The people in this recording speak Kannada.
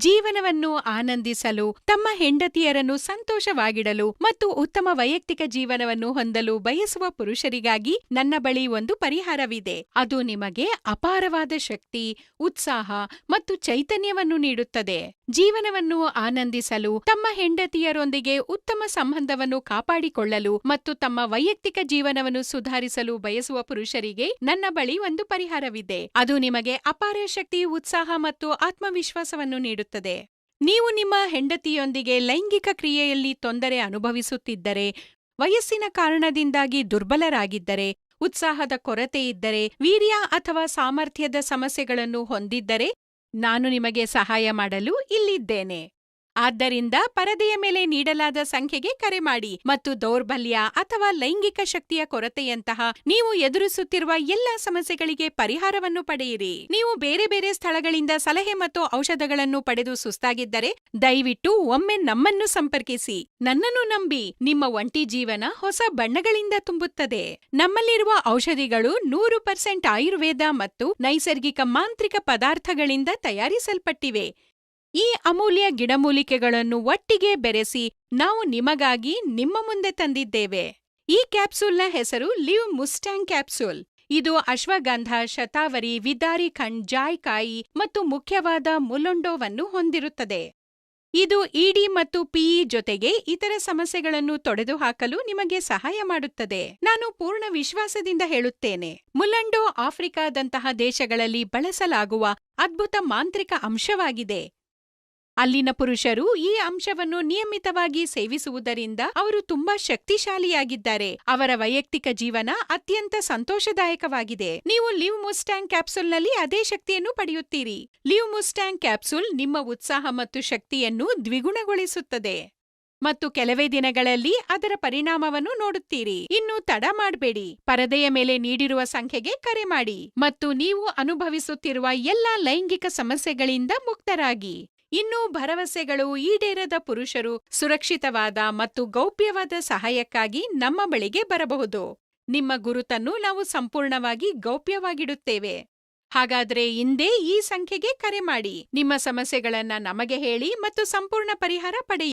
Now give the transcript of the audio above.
ಜೀವನವನ್ನು ಆನಂದಿಸಲು, ತಮ್ಮ ಹೆಂಡತಿಯರನ್ನು ಸಂತೋಷವಾಗಿಡಲು ಮತ್ತು ಉತ್ತಮ ವೈಯಕ್ತಿಕ ಜೀವನವನ್ನು ಹೊಂದಲು ಬಯಸುವ ಪುರುಷರಿಗಾಗಿ ನನ್ನ ಬಳಿ ಒಂದು ಪರಿಹಾರವಿದೆ. ಅದು ನಿಮಗೆ ಅಪಾರವಾದ ಶಕ್ತಿ, ಉತ್ಸಾಹ ಮತ್ತು ಚೈತನ್ಯವನ್ನು ನೀಡುತ್ತದೆ. ಜೀವನವನ್ನು ಆನಂದಿಸಲು, ತಮ್ಮ ಹೆಂಡತಿಯರೊಂದಿಗೆ ಉತ್ತಮ ಸಂಬಂಧವನ್ನು ಕಾಪಾಡಿಕೊಳ್ಳಲು ಮತ್ತು ತಮ್ಮ ವೈಯಕ್ತಿಕ ಜೀವನವನ್ನು ಸುಧಾರಿಸಲು ಬಯಸುವ ಪುರುಷರಿಗೆ ನನ್ನ ಬಳಿ ಒಂದು ಪರಿಹಾರವಿದೆ. ಅದು ನಿಮಗೆ ಅಪಾರ ಶಕ್ತಿ, ಉತ್ಸಾಹ ಮತ್ತು ಆತ್ಮವಿಶ್ವಾಸವನ್ನು ನೀಡುತ್ತದೆ. ನೀವು ನಿಮ್ಮ ಹೆಂಡತಿಯೊಂದಿಗೆ ಲೈಂಗಿಕ ಕ್ರಿಯೆಯಲ್ಲಿ ತೊಂದರೆ ಅನುಭವಿಸುತ್ತಿದ್ದರೆ, ವಯಸ್ಸಿನ ಕಾರಣದಿಂದಾಗಿ ದುರ್ಬಲರಾಗಿದ್ದರೆ, ಉತ್ಸಾಹದ ಕೊರತೆ ಇದ್ದರೆ, ವೀರ್ಯ ಅಥವಾ ಸಾಮರ್ಥ್ಯದ ಸಮಸ್ಯೆಗಳನ್ನು ಹೊಂದಿದ್ದರೆ, ನಾನು ನಿಮಗೆ ಸಹಾಯ ಮಾಡಲು ಇಲ್ಲಿದ್ದೇನೆ. ಆದ್ದರಿಂದ ಪರದೆಯ ಮೇಲೆ ನೀಡಲಾದ ಸಂಖ್ಯೆಗೆ ಕರೆ ಮಾಡಿ ಮತ್ತು ದೌರ್ಬಲ್ಯ ಅಥವಾ ಲೈಂಗಿಕ ಶಕ್ತಿಯ ಕೊರತೆಯಂತಹ ನೀವು ಎದುರಿಸುತ್ತಿರುವ ಎಲ್ಲಾ ಸಮಸ್ಯೆಗಳಿಗೆ ಪರಿಹಾರವನ್ನು ಪಡೆಯಿರಿ. ನೀವು ಬೇರೆ ಬೇರೆ ಸ್ಥಳಗಳಿಂದ ಸಲಹೆ ಮತ್ತು ಔಷಧಗಳನ್ನು ಪಡೆದು ಸುಸ್ತಾಗಿದ್ದರೆ, ದಯವಿಟ್ಟು ಒಮ್ಮೆ ನಮ್ಮನ್ನು ಸಂಪರ್ಕಿಸಿ. ನನ್ನನ್ನು ನಂಬಿ, ನಿಮ್ಮ ಒಂಟಿ ಜೀವನ ಹೊಸ ಬಣ್ಣಗಳಿಂದ ತುಂಬುತ್ತದೆ. ನಮ್ಮಲ್ಲಿರುವ ಔಷಧಿಗಳು 100% ಆಯುರ್ವೇದ ಮತ್ತು ನೈಸರ್ಗಿಕ ಮಾಂತ್ರಿಕ ಪದಾರ್ಥಗಳಿಂದ ತಯಾರಿಸಲ್ಪಟ್ಟಿವೆ. ಈ ಅಮೂಲ್ಯ ಗಿಡಮೂಲಿಕೆಗಳನ್ನು ಒಟ್ಟಿಗೆ ಬೆರೆಸಿ ನಾವು ನಿಮಗಾಗಿ ನಿಮ್ಮ ಮುಂದೆ ತಂದಿದ್ದೇವೆ. ಈ ಕ್ಯಾಪ್ಸೂಲ್ನ ಹೆಸರು ಲಿವ್ ಮುಸ್ಟ್ಯಾಂಗ್ ಕ್ಯಾಪ್ಸೂಲ್. ಇದು ಅಶ್ವಗಂಧ, ಶತಾವರಿ, ವಿದಾರಿ ಖಂಡ್, ಜಾಯ್ಕಾಯಿ ಮತ್ತು ಮುಖ್ಯವಾದ ಮುಲೊಂಡೋವನ್ನು ಹೊಂದಿರುತ್ತದೆ. ಇದು ಇಡಿ ಮತ್ತು ಪಿಇ ಜೊತೆಗೆ ಇತರ ಸಮಸ್ಯೆಗಳನ್ನು ತೊಡೆದುಹಾಕಲು ನಿಮಗೆ ಸಹಾಯ ಮಾಡುತ್ತದೆ. ನಾನು ಪೂರ್ಣ ವಿಶ್ವಾಸದಿಂದ ಹೇಳುತ್ತೇನೆ, ಮುಲೊಂಡೋ ಆಫ್ರಿಕಾದಂತಹ ದೇಶಗಳಲ್ಲಿ ಬಳಸಲಾಗುವ ಅದ್ಭುತ ಮಾಂತ್ರಿಕ ಅಂಶವಾಗಿದೆ. ಅಲ್ಲಿನ ಪುರುಷರು ಈ ಅಂಶವನ್ನು ನಿಯಮಿತವಾಗಿ ಸೇವಿಸುವುದರಿಂದ ಅವರು ತುಂಬಾ ಶಕ್ತಿಶಾಲಿಯಾಗಿದ್ದಾರೆ. ಅವರ ವೈಯಕ್ತಿಕ ಜೀವನ ಅತ್ಯಂತ ಸಂತೋಷದಾಯಕವಾಗಿದೆ. ನೀವು ಲಿವ್ ಮುಸ್ಟ್ಯಾಂಗ್ ಕ್ಯಾಪ್ಸೂಲ್ನಲ್ಲಿ ಅದೇ ಶಕ್ತಿಯನ್ನು ಪಡೆಯುತ್ತೀರಿ. ಲಿವ್ ಮುಸ್ಟ್ಯಾಂಗ್ ಕ್ಯಾಪ್ಸೂಲ್ ನಿಮ್ಮ ಉತ್ಸಾಹ ಮತ್ತು ಶಕ್ತಿಯನ್ನು ದ್ವಿಗುಣಗೊಳಿಸುತ್ತದೆ ಮತ್ತು ಕೆಲವೇ ದಿನಗಳಲ್ಲಿ ಅದರ ಪರಿಣಾಮವನ್ನು ನೋಡುತ್ತೀರಿ. ಇನ್ನು ತಡ ಮಾಡಬೇಡಿ, ಪರದೆಯ ಮೇಲೆ ನೀಡಿರುವ ಸಂಖ್ಯೆಗೆ ಕರೆ ಮಾಡಿ ಮತ್ತು ನೀವು ಅನುಭವಿಸುತ್ತಿರುವ ಎಲ್ಲಾ ಲೈಂಗಿಕ ಸಮಸ್ಯೆಗಳಿಂದ ಮುಕ್ತರಾಗಿ. ಇನ್ನೂ ಭರವಸೆಗಳು ಈಡೇರದ ಪುರುಷರು ಸುರಕ್ಷಿತವಾದ ಮತ್ತು ಗೌಪ್ಯವಾದ ಸಹಾಯಕ್ಕಾಗಿ ನಮ್ಮ ಬಳಿಗೆ ಬರಬಹುದು. ನಿಮ್ಮ ಗುರುತನ್ನು ನಾವು ಸಂಪೂರ್ಣವಾಗಿ ಗೌಪ್ಯವಾಗಿಡುತ್ತೇವೆ. ಹಾಗಾದ್ರೆ ಇಂದೇ ಈ ಸಂಖ್ಯೆಗೆ ಕರೆ ಮಾಡಿ, ನಿಮ್ಮ ಸಮಸ್ಯೆಗಳನ್ನ ನಮಗೆ ಹೇಳಿ ಮತ್ತು ಸಂಪೂರ್ಣ ಪರಿಹಾರ ಪಡೆಯಿರಿ.